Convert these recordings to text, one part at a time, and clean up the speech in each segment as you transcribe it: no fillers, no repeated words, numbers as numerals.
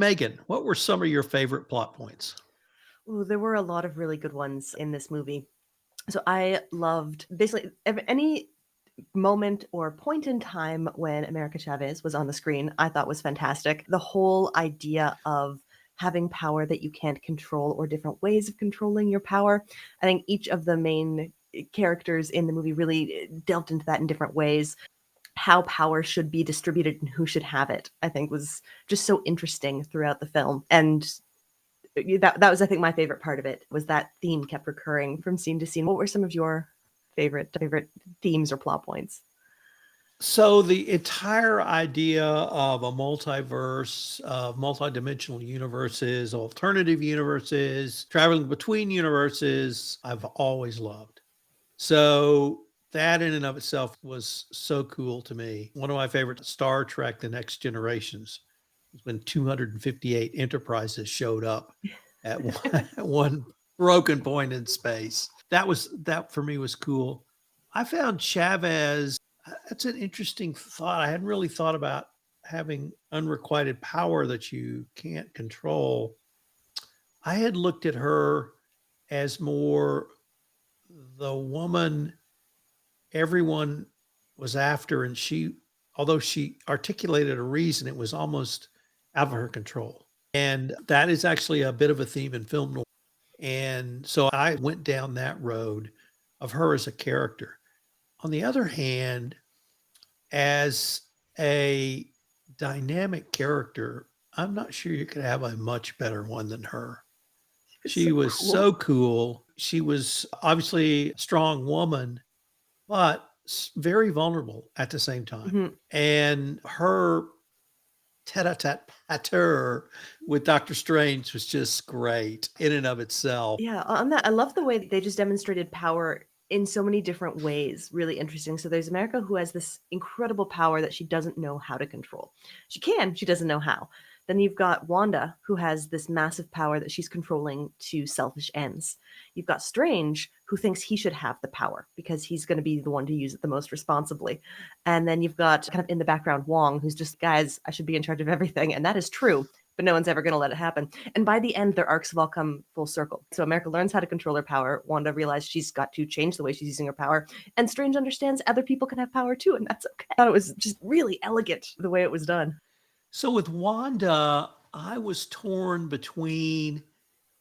Megan, what were some of your favorite plot points? Ooh, there were a lot of really good ones in this movie. So I loved basically any moment or point in time when America Chavez was on the screen, I thought was fantastic. The whole idea of having power that you can't control or different ways of controlling your power. I think each of the main characters in the movie really delved into that in different ways. How power should be distributed and who should have it, I think was just so interesting throughout the film. And that was, I think, my favorite part of it was that theme kept recurring from scene to scene. What were some of your favorite themes or plot points? So the entire idea of a multiverse, of multidimensional universes, alternative universes, traveling between universes, I've always loved. So that in and of itself was so cool to me. One of my favorite Star Trek: The Next Generations was when 258 enterprises showed up at one, at one broken point in space. That for me was cool. I found Chavez, that's an interesting thought. I hadn't really thought about having unrequited power that you can't control. I had looked at her as more the woman everyone was after, and although she articulated a reason, it was almost out of her control. And that is actually a bit of a theme in film noir. And so I went down that road of her as a character. On the other hand, as a dynamic character, I'm not sure you could have a much better one than her. It's She so was cool. so cool. She was obviously a strong woman, but very vulnerable at the same time. Mhm. And her tete-a-tete with Doctor Strange was just great in and of itself. Yeah, on that, I love the way that they just demonstrated power in so many different ways. Really interesting. So there's America who has this incredible power that she doesn't know how to control. She can, she doesn't know how. Then you've got Wanda, who has this massive power that she's controlling to selfish ends. You've got Strange, who thinks he should have the power because he's going to be the one to use it the most responsibly. And then you've got kind of in the background Wong, who's just, guys, I should be in charge of everything. And that is true, but no one's ever going to let it happen. And by the end, their arcs have all come full circle. So America learns how to control her power. Wanda realized she's got to change the way she's using her power. And Strange understands other people can have power too, and that's okay. I thought it was just really elegant the way it was done. So with Wanda, I was torn between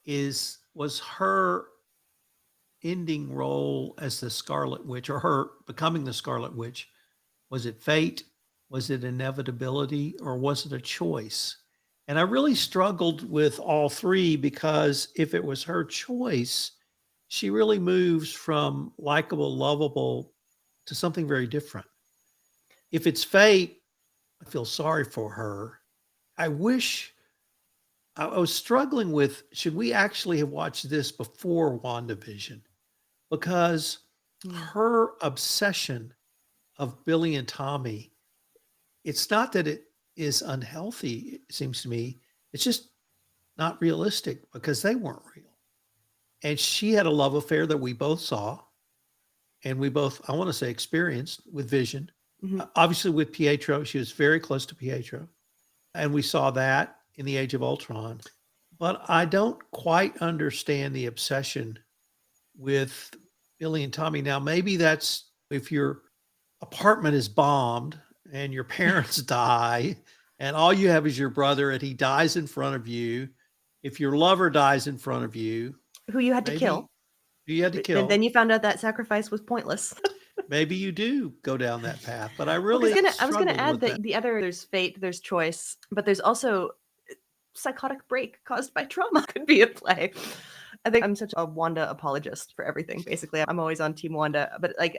is was her ending role as the Scarlet Witch, or her becoming the Scarlet Witch, was it fate? Was it inevitability? Or was it a choice? And I really struggled with all three because if it was her choice, she really moves from likable, lovable to something very different. If it's fate, I feel sorry for her. I wish I was struggling with should we actually have watched this before WandaVision? Because Mm. her obsession of Billy and Tommy, it's not that it is unhealthy, it seems to me. It's just not realistic because they weren't real. And she had a love affair that we both saw and we both, I want to say, experienced with Vision. Mhm. Obviously, with Pietro, she was very close to Pietro. And we saw that in the Age of Ultron. But I don't quite understand the obsession with Billy and Tommy. Now, maybe that's if your apartment is bombed and your parents die, and all you have is your brother, and he dies in front of you. If your lover dies in front of you, Who you had to maybe kill. you had to Then kill. you found out that sacrifice was pointless. Maybe you do go down that path. But I Well, really I was gonna struggled add with that. that the other there's fate, there's choice, but there's also psychotic break caused by trauma could be at play. I think I'm such a Wanda apologist for everything. Basically, I'm always on Team Wanda. But like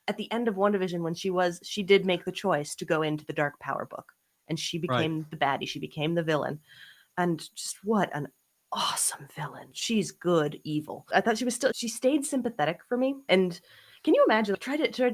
at the end of WandaVision, when she did make the choice to go into the Dark Power book, and she Right. became the baddie, she became the villain, and just what an awesome villain. She's good evil. I thought she stayed sympathetic for me. And can you imagine?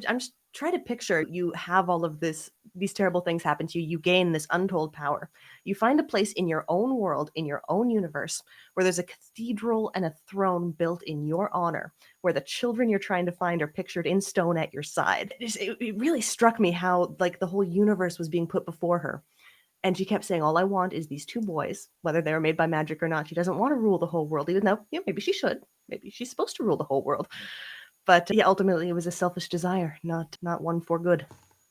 I'm just try to picture you have all of these terrible things happen to you. You gain this untold power. You find a place in your own world, in your own universe, where there's a cathedral and a throne built in your honor, where the children you're trying to find are pictured in stone at your side. It really struck me how like the whole universe was being put before her. And she kept saying, all I want is these two boys, whether they were made by magic or not. She doesn't want to rule the whole world, even though, maybe she should. Maybe she's supposed to rule the whole world. But yeah, ultimately it was a selfish desire, not one for good.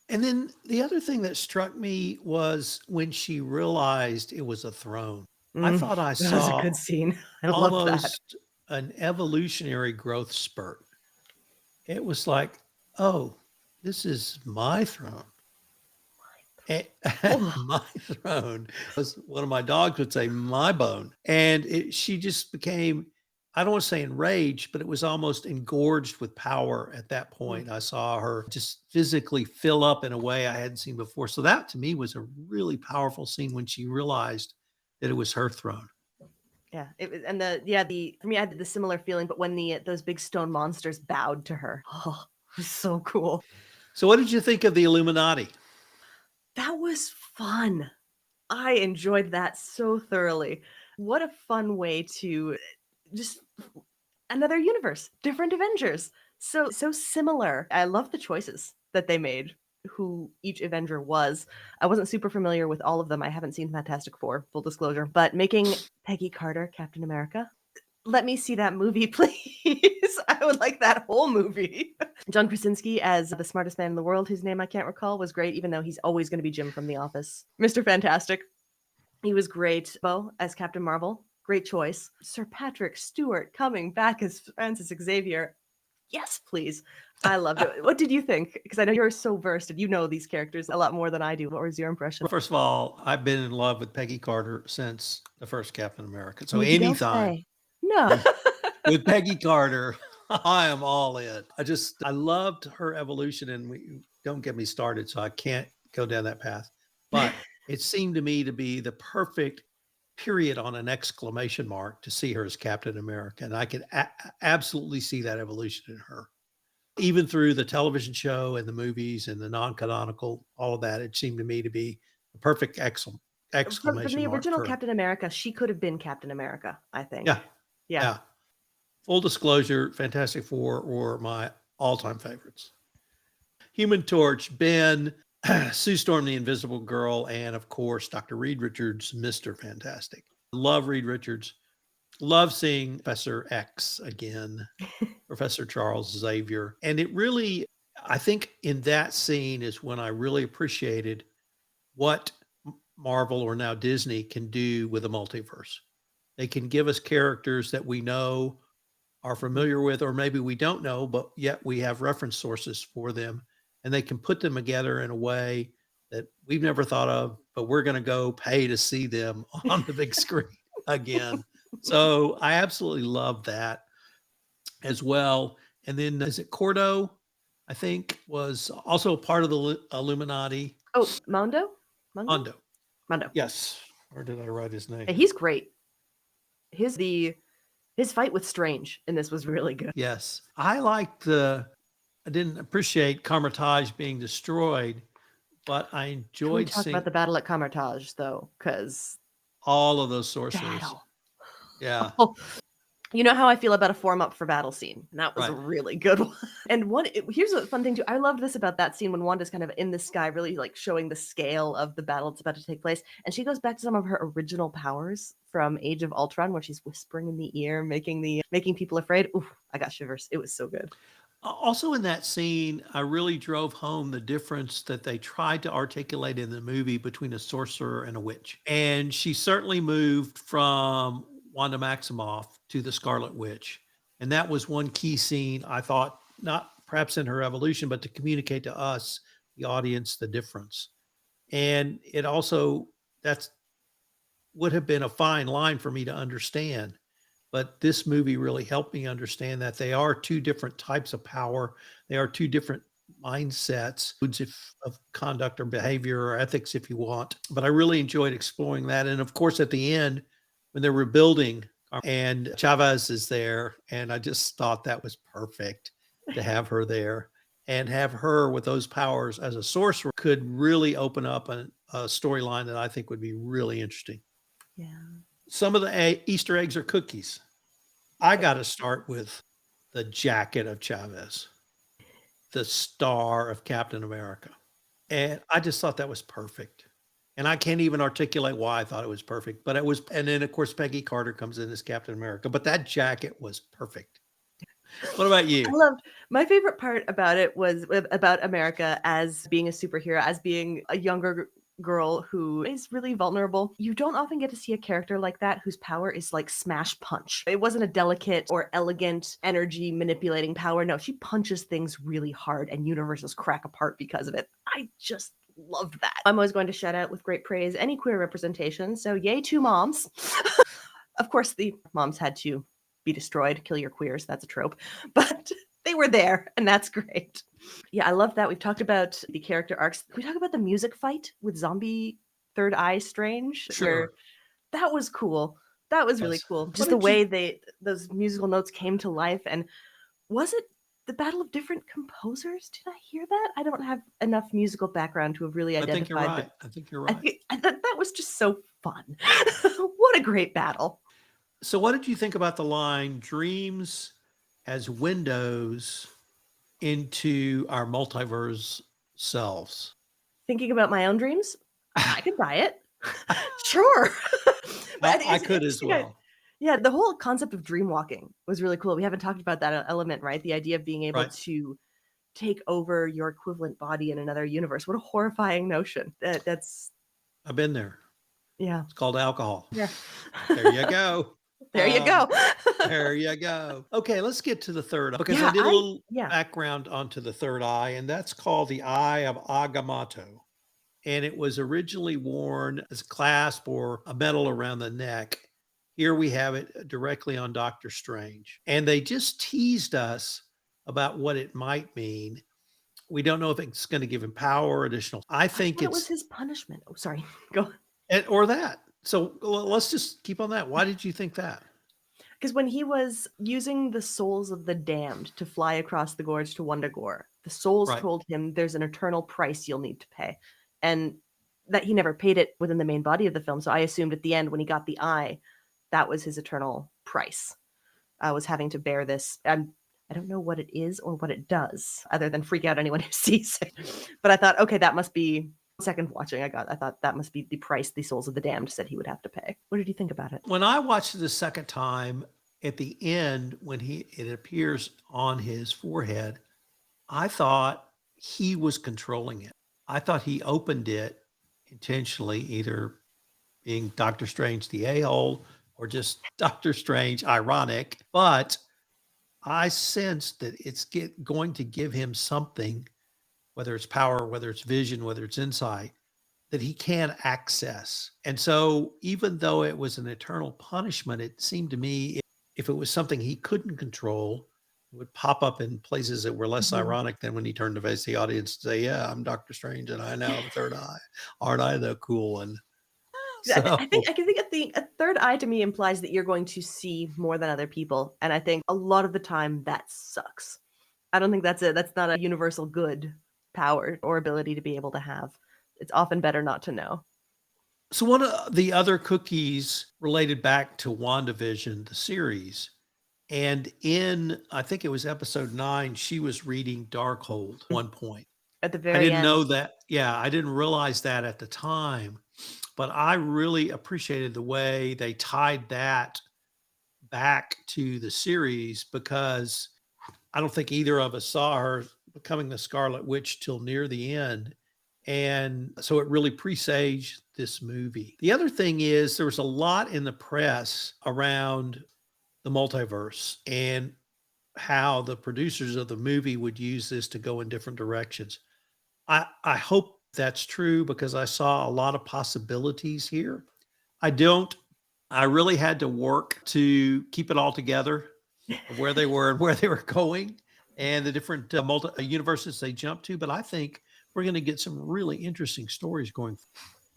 And then the other thing that struck me was when she realized it was a throne. I thought I That was a saw good scene. I love that. almost an evolutionary growth spurt. It was like, oh, this is my throne. My throne, as one of my dogs would say, my bone. And she just became, I don't want to say enraged, but it was almost engorged with power at that point. I saw her just physically fill up in a way I hadn't seen before. So that to me was a really powerful scene when she realized that it was her throne. Yeah, it was, and the for me, I had the similar feeling, but when those big stone monsters bowed to her, oh, it was so cool. So what did you think of the Illuminati? That was fun. I enjoyed that so thoroughly. What a fun way to just another universe, different Avengers. So similar. I love the choices that they made, who each Avenger was. I wasn't super familiar with all of them. I haven't seen Fantastic Four, full disclosure, but making Peggy Carter Captain America, let me see that movie, please. I would like that whole movie. John Krasinski as the smartest man in the world, whose name I can't recall, was great, even though he's always going to be Jim from The Office. Mr. Fantastic, he was great. Bo as Captain Marvel, great choice. Sir Patrick Stewart coming back as Francis Xavier. Yes, please. I loved it. What did you think? Because I know you're so versed and you know these characters a lot more than I do. What was your impression? First of all, I've been in love with Peggy Carter since the first Captain America. So Maybe they'll anytime say. No. with Peggy Carter, I am all in. I loved her evolution, and don't get me started, so I can't go down that path. But it seemed to me to be the perfect period on an exclamation mark to see her as Captain America. And I could absolutely see that evolution in her. Even through the television show and the movies and the non-canonical, all of that, it seemed to me to be the perfect From exclamation the mark original for her. Captain America, she could have been Captain America, I think. Yeah. Yeah. Yeah. Full disclosure, Fantastic Four were my all-time favorites. Human Torch, Ben, Sue Storm, the Invisible Girl, and of course, Dr. Reed Richards, Mr. Fantastic. Love Reed Richards. Love seeing Professor X again, Professor Charles Xavier. And it really, I think in that scene is when I really appreciated what Marvel, or now Disney, can do with a multiverse. They can give us characters that we know, are familiar with, or maybe we don't know, but yet we have reference sources for them, and they can put them together in a way that we've never thought of, but we're going to go pay to see them on the big screen again. So I absolutely love that as well. And then is it Cordo? I think was also part of the Illuminati. Oh, Mondo? Mondo. Mondo. Yes. Or did I write his name? Yeah, he's great. His fight with Strange in this was really good. Yes. I didn't appreciate Carmitage being destroyed, but I Can we enjoyed talk seeing about the battle at Carmitage, though? Because all of those sorcerers. battle. Yeah. Oh, you know how I feel about a form up for battle scene. And that was a Right. really good one. And here's a fun thing too. I loved this about that scene when Wanda's kind of in the sky, really like showing the scale of the battle that's about to take place. And she goes back to some of her original powers from Age of Ultron, where she's whispering in the ear, making people afraid. Ooh, I got shivers. It was so good. Also in that scene, I really drove home the difference that they tried to articulate in the movie between a sorcerer and a witch. And she certainly moved from Wanda Maximoff to the Scarlet Witch. And that was one key scene, I thought, not perhaps in her evolution, but to communicate to us, the audience, the difference. And it also, that's would have been a fine line for me to understand. But this movie really helped me understand that they are two different types of power. They are two different mindsets, moods of conduct or behavior or ethics, if you want. But I really enjoyed exploring that. And of course, at the end, when they're rebuilding and Chavez is there, and I just thought that was perfect to have her there and have her with those powers as a sorcerer could really open up a storyline that I think would be really interesting. Yeah. Some of the Easter eggs are cookies. I got to start with the jacket of Chavez, the star of Captain America. And I just thought that was perfect. And I can't even articulate why I thought it was perfect, but it was. And then, of course, Peggy Carter comes in as Captain America, but that jacket was perfect. What about I you? loved my favorite part about it was about America as being a superhero, as being a younger girl who is really vulnerable. You don't often get to see a character like that whose power is like smash punch. It wasn't a delicate or elegant energy manipulating power. No, she punches things really hard and universes crack apart because of it. I just loved that. I'm always going to shout out with great praise any queer representation. So yay to moms. Of course, the moms had to be destroyed, kill your queers. That's a trope. But they were there, and that's great. Yeah, I love that. We've talked about the character arcs. Can we talk about the music fight with zombie Third Eye Strange? Where Sure. that was cool. That was really Yes. cool. What Just the did you? way those musical notes came to life. And was it the battle of different composers? Did I hear that? I don't have enough musical background to have really I think you're identified the right. I think you're I right. think that was just so fun. What a great battle. So, what did you think about the line "dreams as windows into our multiverse selves"? Thinking about my own dreams, I could buy it. Sure. But I think I it's could as interesting. well. Yeah, the whole concept of dream walking was really cool. We haven't talked about that element, right? The idea of being able Right. to take over your equivalent body in another universe. What a horrifying notion. That's I've been there. yeah. It's called alcohol. Yeah. There you go. There you go. There you go. Okay, let's get to the third eye because I Yeah, did a little yeah. background onto the third eye, and that's called the Eye of Agamotto. And it was originally worn as a clasp or a medal around the neck. Here we have it directly on Doctor Strange. And they just teased us about what it might mean. We don't know if it's going to give him power or additional. I I think thought it was it's his punishment. Oh, sorry. Go on. or that. So let's just keep on that. Why did you think that? Because when he was using the souls of the damned to fly across the gorge to Wundagore, the souls Right. told him there's an eternal price you'll need to pay. And that he never paid it within the main body of the film. So I assumed at the end when he got the eye, that was his eternal price. Was having to bear this. I don't know what it is or what it does, other than freak out anyone who sees it. But I thought, okay, that must be second watching. I thought that must be the price the souls of the damned said he would have to pay. What did you think about it? When I watched it the second time, at the end, when it appears on his forehead, I thought he was controlling it. I thought he opened it intentionally, either being Doctor Strange the a-hole or just Doctor Strange ironic. But I sensed that it's going to give him something, whether it's power, whether it's vision, whether it's insight, that he can access. And so, even though it was an eternal punishment, it seemed to me if it was something he couldn't control, it would pop up in places that were less Mhm. ironic than when he turned to face the audience and say, "Yeah, I'm Doctor Strange and I now have a third eye. Aren't I the cool one?" I think So, I can think a third eye to me implies that you're going to see more than other people, and I think a lot of the time that sucks. I don't think that's it. That's not a universal good power or ability to be able to have. It's often better not to know. so one of the other cookies related back to WandaVision, the series, and in I think it was episode 9, she was reading Darkhold at one point. At the I very didn't know end, that. Yeah, I didn't realize that at the time, but I really appreciated the way they tied that back to the series because I don't think either of us saw her becoming the Scarlet Witch till near the end. And so it really presaged this movie. The other thing is there was a lot in the press around the multiverse and how the producers of the movie would use this to go in different directions. I hope that's true because I saw a lot of possibilities here. I don't. I really had to work to keep it all together of where they were and where they were going and the different universes they jumped to. But I think we're going to get some really interesting stories going.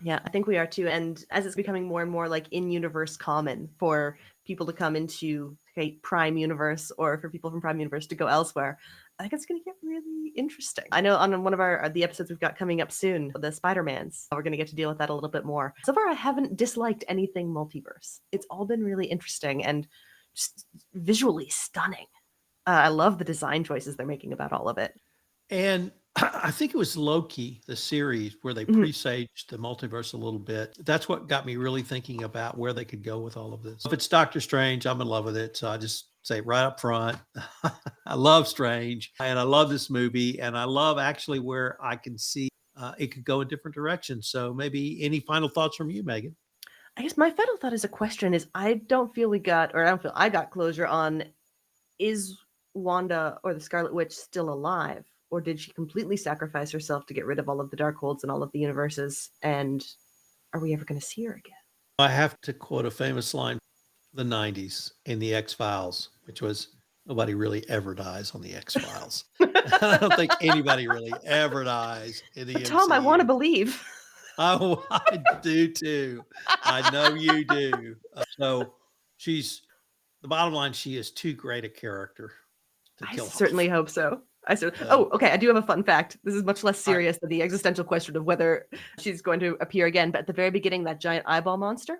yeah, I think we are too. And as it's becoming more and more like in universe common for people to come into Prime Universe or for people from Prime Universe to go elsewhere, I think it's going to get really interesting. I know on one of the episodes we've got coming up soon, the Spider-Mans, we're going to get to deal with that a little bit more. So far, I haven't disliked anything multiverse. It's all been really interesting and just visually stunning. I love the design choices they're making about all of it. And I think it was Loki, the series, where they Mhm. presaged the multiverse a little bit. That's what got me really thinking about where they could go with all of this. If it's Doctor Strange, I'm in love with it. So I just say right up front, I love Strange and I love this movie. And I love actually where I can see it could go in different directions. So maybe any final thoughts from you, Megan? I guess my final thought as a question is I don't feel we got, or I don't feel I got closure on, is Wanda or the Scarlet Witch still alive? Or did she completely sacrifice herself to get rid of all of the Darkholds and all of the universes? And are we ever going to see her again? I have to quote a famous line from the 90s in the X Files, which was nobody really ever dies on the X Files. I don't think anybody really ever dies in the But Tom, I want to MCU. believe. Oh, I do too. I know you do. So she's the bottom line. She is too great a character to I kill certainly off. hope so. So, Oh, okay. I do have a fun fact. This is much less all right, serious than the existential question of whether she's going to appear again. But at the very beginning, that giant eyeball monster,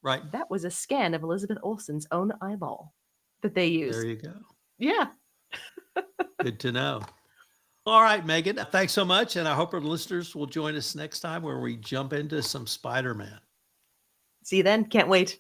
right that was a scan of Elizabeth Olsen's own eyeball that they there used. you go. Yeah. Good to know. All right, Megan. Thanks so much, and I hope our listeners will join us next time where we jump into some Spider-Man. See you then. Can't wait.